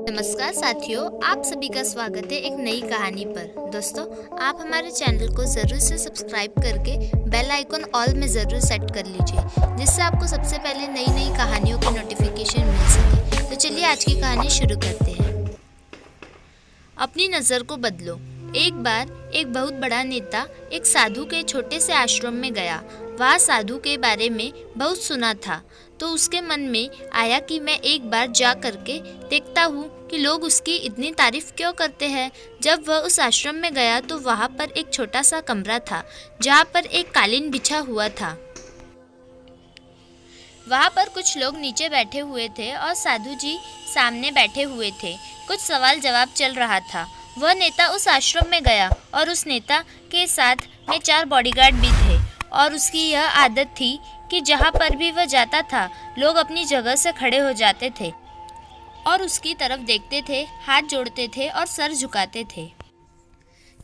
नमस्कार साथियों, आप सभी का स्वागत है एक नई कहानी पर। दोस्तों, आप हमारे चैनल को ज़रूर से सब्सक्राइब करके बेल आइकन ऑल में ज़रूर सेट कर लीजिए, जिससे आपको सबसे पहले नई नई कहानियों की नोटिफिकेशन मिल सके। तो चलिए आज की कहानी शुरू करते हैं। अपनी नज़र को बदलो। एक बार एक बहुत बड़ा नेता एक साधु के छोटे से आश्रम में गया। वह साधु के बारे में बहुत सुना था, तो उसके मन में आया कि मैं एक बार जा करके देखता हूँ कि लोग उसकी इतनी तारीफ क्यों करते हैं। जब वह उस आश्रम में गया तो वहाँ पर एक छोटा सा कमरा था, जहाँ पर एक कालीन बिछा हुआ था। वहाँ पर कुछ लोग नीचे बैठे हुए थे और साधु जी सामने बैठे हुए थे। कुछ सवाल जवाब चल रहा था। वह नेता उस आश्रम में गया और उस नेता के साथ में 4 बॉडीगार्ड भी थे और उसकी यह आदत थी कि जहाँ पर भी वह जाता था, लोग अपनी जगह से खड़े हो जाते थे और उसकी तरफ देखते थे, हाथ जोड़ते थे और सर झुकाते थे।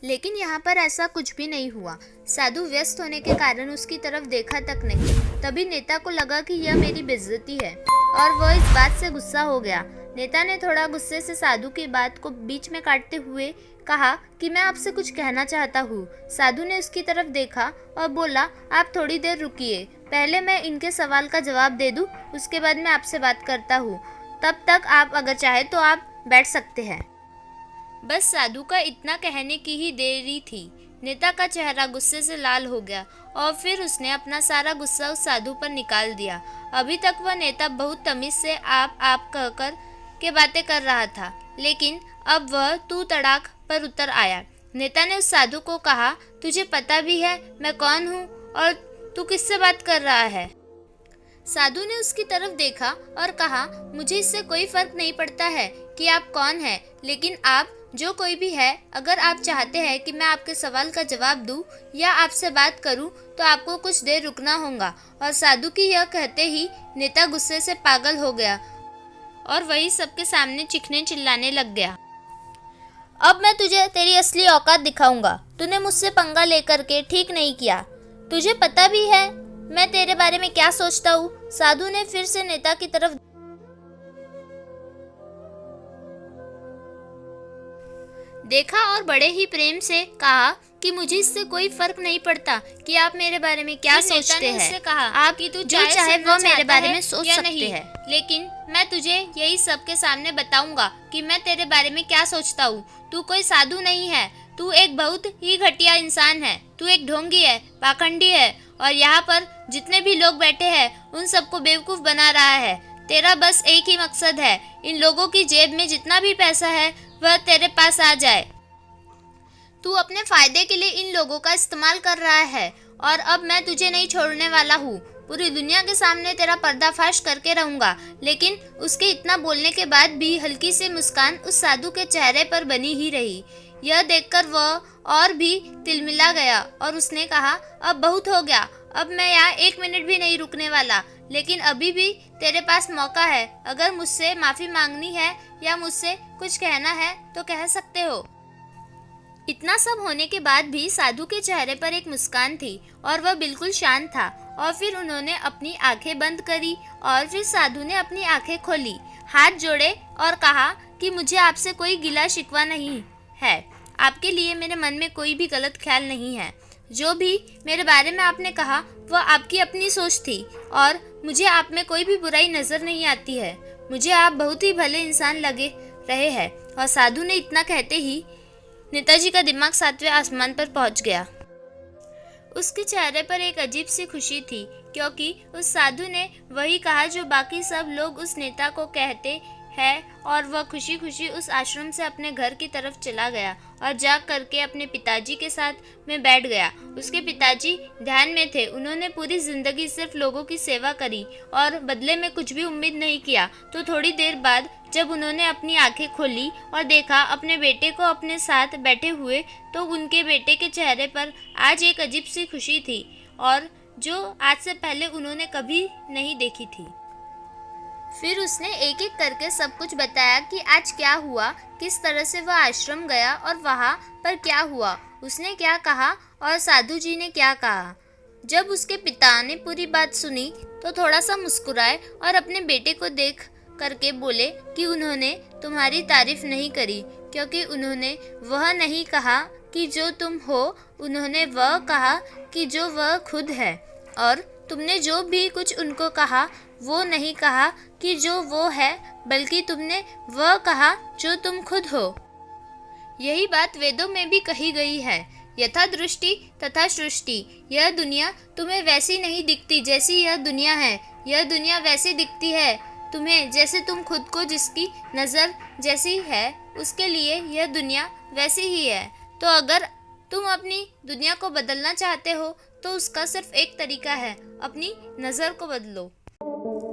लेकिन यहाँ पर ऐसा कुछ भी नहीं हुआ। साधु व्यस्त होने के कारण उसकी तरफ देखा तक नहीं। तभी नेता को लगा कि यह मेरी बेइज्जती है और वह इस बात से गुस्सा हो गया। नेता ने थोड़ा गुस्से से साधु की बात को बीच में काटते हुए कहा कि मैं आपसे कुछ कहना चाहता हूँ। साधु ने उसकी तरफ देखा और बोला, आप थोड़ी देर रुकिए, पहले मैं इनके सवाल का जवाब दे दूँ, उसके बाद मैं आपसे बात करता हूँ। तब तक आप अगर चाहे तो आप बैठ सकते हैं। बस साधु का इतना कहने की ही देरी थी। नेता का चेहरा गुस्से से लाल हो गया और फिर उसने अपना सारा गुस्सा उस साधु पर निकाल दिया। अभी तक वह नेता बहुत तमीज से आप कहकर के बातें कर रहा था, लेकिन अब वह तू तड़ाक पर उतर आया। नेता ने उस साधु को कहा, तुझे पता भी है मैं कौन हूँ और तू किससे बात कर रहा है? साधु ने उसकी तरफ देखा और कहा, मुझे इससे कोई फर्क नहीं पड़ता है कि आप कौन हैं, लेकिन आप जो कोई भी है, अगर आप चाहते हैं कि मैं आपके सवाल का जवाब दूं या आपसे बात करूं तो आपको कुछ देर रुकना होगा। और साधु की यह कहते ही नेता गुस्से से पागल हो गया और वही सबके सामने चीखने चिल्लाने लग गया। अब मैं तुझे तेरी असली औकात दिखाऊंगा। तूने मुझसे पंगा लेकर के ठीक नहीं किया। तुझे पता भी है मैं तेरे बारे में क्या सोचता हूँ। साधु ने फिर से नेता की तरफ देखा और बड़े ही प्रेम से कहा कि मुझे इससे कोई फर्क नहीं पड़ता कि आप मेरे बारे में क्या सोचते हैं। कहा, आप कि तू जो चाहे वो मेरे बारे में सोच सकते हैं, लेकिन मैं तुझे यही सबके सामने बताऊंगा कि मैं तेरे बारे में क्या सोचता हूँ। तू कोई साधु नहीं है, तू एक बहुत ही घटिया इंसान है। तू एक ढोंगी है, पाखंडी है और यहाँ पर जितने भी लोग बैठे हैं उन सबको बेवकूफ़ बना रहा है। तेरा बस एक ही मकसद है, इन लोगों की जेब में जितना भी पैसा है वह तेरे पास आ जाए। तू अपने फायदे के लिए इन लोगों का इस्तेमाल कर रहा है और अब मैं तुझे नहीं छोड़ने वाला हूँ। पूरी दुनिया के सामने तेरा पर्दाफाश करके रहूँगा। लेकिन उसके इतना बोलने के बाद भी हल्की सी मुस्कान उस साधु के चेहरे पर बनी ही रही। यह देखकर वह और भी तिलमिला गया और उसने कहा, अब बहुत हो गया, अब मैं यहाँ 1 मिनट भी नहीं रुकने वाला। लेकिन अभी भी तेरे पास मौका है, अगर मुझसे माफ़ी मांगनी है या मुझसे कुछ कहना है तो कह सकते हो। इतना सब होने के बाद भी साधु के चेहरे पर एक मुस्कान थी और वह बिल्कुल शांत था। और फिर उन्होंने अपनी आंखें बंद करी और फिर साधु ने अपनी आंखें खोली, हाथ जोड़े और कहा कि मुझे आपसे कोई गिला शिकवा नहीं है। आपके लिए मेरे मन में कोई भी गलत ख्याल नहीं है। जो भी मेरे बारे में आपने कहा वह आपकी अपनी सोच थी और मुझे आप में कोई भी बुराई नज़र नहीं आती है। मुझे आप बहुत ही भले इंसान लगे रहे हैं। और साधु ने इतना कहते ही नेताजी का दिमाग 7वें आसमान पर पहुंच गया। उसके चेहरे पर एक अजीब सी खुशी थी, क्योंकि उस साधु ने वही कहा जो बाकी सब लोग उस नेता को कहते हैं। और वह खुशी खुशी उस आश्रम से अपने घर की तरफ चला गया और जा करके अपने पिताजी के साथ में बैठ गया। उसके पिताजी ध्यान में थे। उन्होंने पूरी जिंदगी सिर्फ लोगों की सेवा करी और बदले में कुछ भी उम्मीद नहीं किया। तो थोड़ी देर बाद जब उन्होंने अपनी आंखें खोली और देखा अपने बेटे को अपने साथ बैठे हुए, तो उनके बेटे के चेहरे पर आज एक अजीब सी खुशी थी और जो आज से पहले उन्होंने कभी नहीं देखी थी। फिर उसने एक एक करके सब कुछ बताया कि आज क्या हुआ, किस तरह से वह आश्रम गया और वहाँ पर क्या हुआ, उसने क्या कहा और साधु जी ने क्या कहा। जब उसके पिता ने पूरी बात सुनी तो थोड़ा सा मुस्कुराए और अपने बेटे को देख करके बोले कि उन्होंने तुम्हारी तारीफ नहीं करी, क्योंकि उन्होंने वह नहीं कहा कि जो तुम हो, उन्होंने वह कहा कि जो वह खुद है। और तुमने जो भी कुछ उनको कहा वो नहीं कहा कि जो वो है, बल्कि तुमने वह कहा जो तुम खुद हो। यही बात वेदों में भी कही गई है, यथा दृष्टि तथा सृष्टि। यह दुनिया तुम्हें वैसी नहीं दिखती जैसी यह दुनिया है, यह दुनिया वैसी दिखती है तुम्हें जैसे तुम खुद को, जिसकी नज़र जैसी है उसके लिए यह दुनिया वैसी ही है। तो अगर तुम अपनी दुनिया को बदलना चाहते हो तो उसका सिर्फ एक तरीका है, अपनी नज़र को बदलो।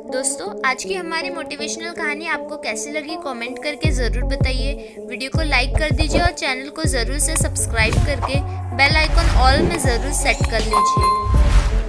दोस्तों, आज की हमारी मोटिवेशनल कहानी आपको कैसी लगी कमेंट करके ज़रूर बताइए। वीडियो को लाइक कर दीजिए और चैनल को ज़रूर से सब्सक्राइब करके बेल आइकन ऑल में ज़रूर सेट कर लीजिए।